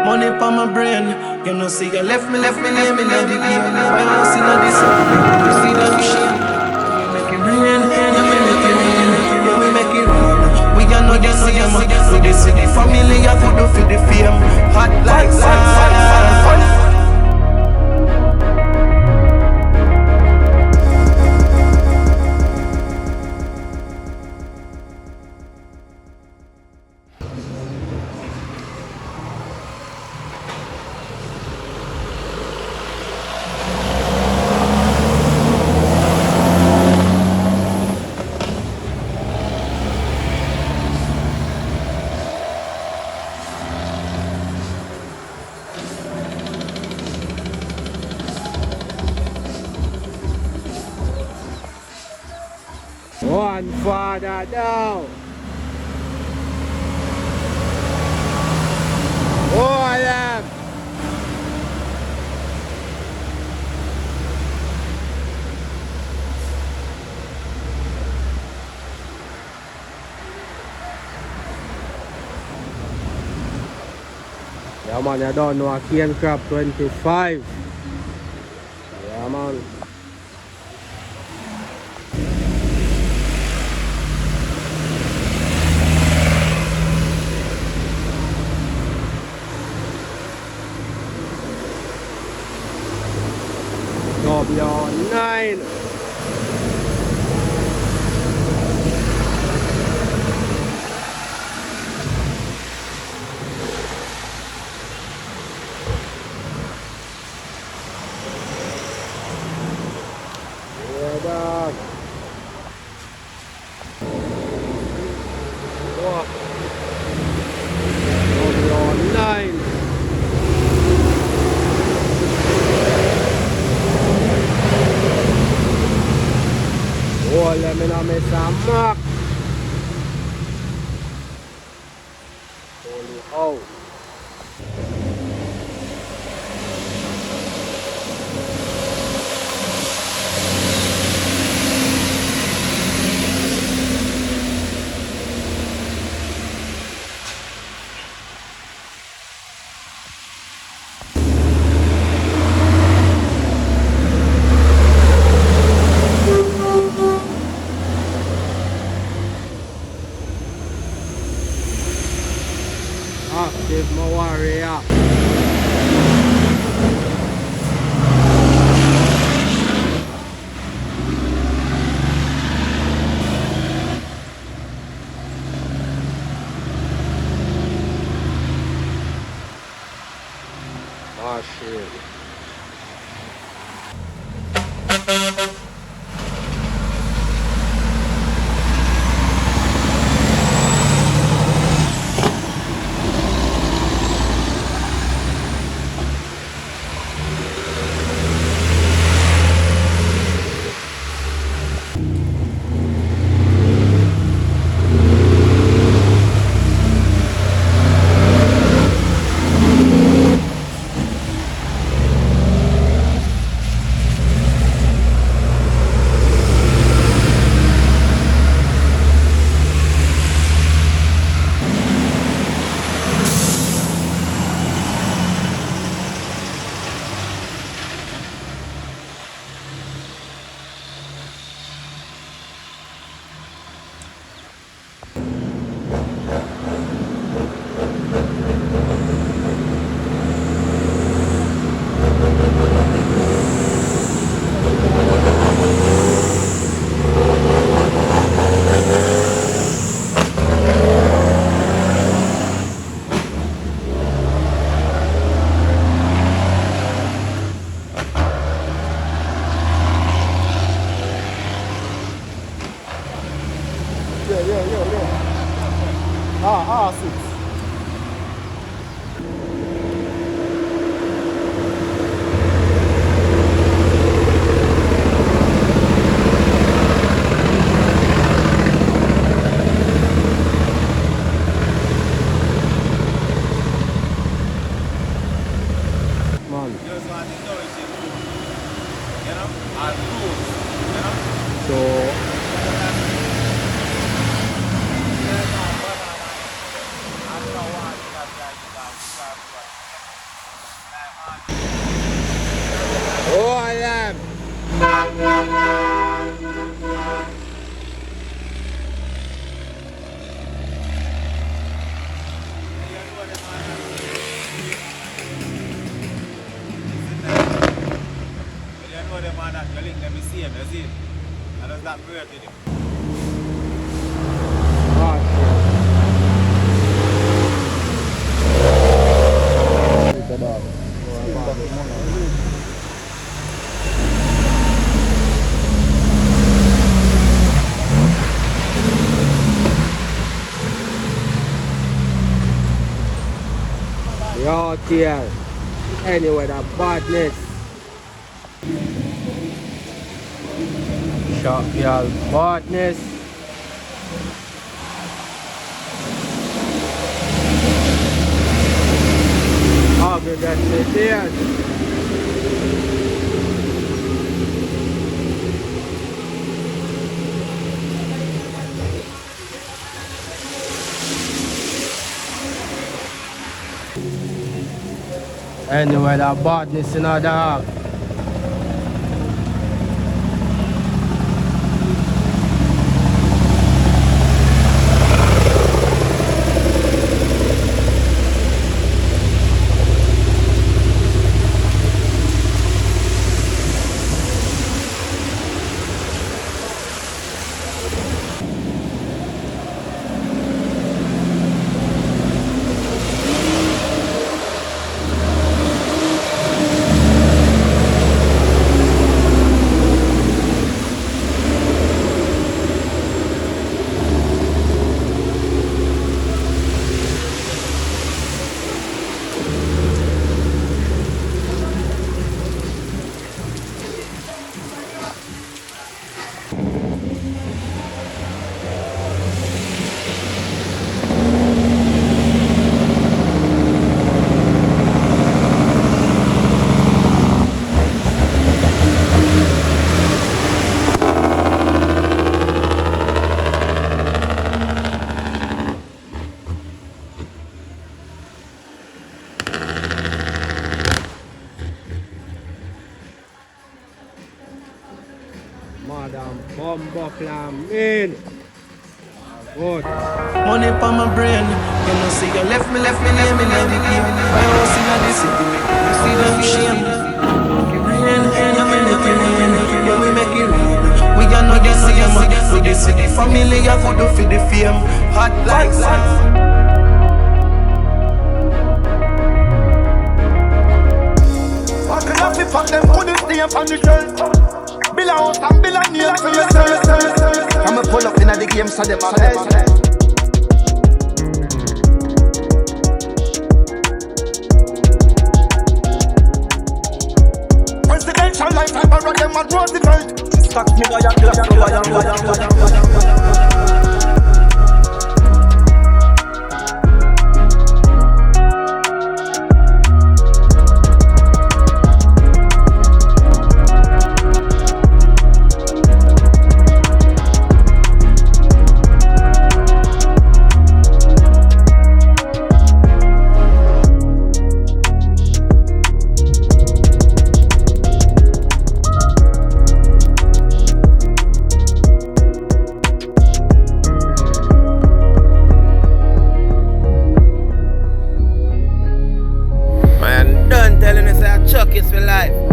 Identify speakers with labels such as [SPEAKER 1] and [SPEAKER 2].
[SPEAKER 1] Money pa my brain. You know, see, you left me, lay me down the pain. I want see no this. You see that machine. We make it rain, yeah, we make it rain, yeah, we make it rain. We are not the same. We the city family, I could do for the fame. Hot like sun.
[SPEAKER 2] One father down. Oh, yeah. Yeah, man, you don't know a cane crab 25. Yeah, man. W9. Yeah, dog. Oh. W9. Oh, let me know me some mark. Holy oh. Active my warrior. Oh shit.
[SPEAKER 3] the link that we see him, that's it. And that's that word in it.
[SPEAKER 2] Raw tail. Anyway, the badness. Shot y'all badness. Aggregate materials. Anyway, the badness in our dog. Madam Bumbo Clam in. Good.
[SPEAKER 1] Money for my brain. You know, see you left me, lay me in the game. My house in the city, you see them shame. Rain, yeah, we make it rain, yeah, we make it rain. We are not the same, we the city family, I could do for the fame. Hot like sun.
[SPEAKER 4] Fuck them, couldn't stay up on the shelf. Bill out and bill a name for yourself. I'ma pull up in the game so them a best. Presidential life, I borrow them and Roosevelt. Stack me by your glass,
[SPEAKER 5] Chuck is for life.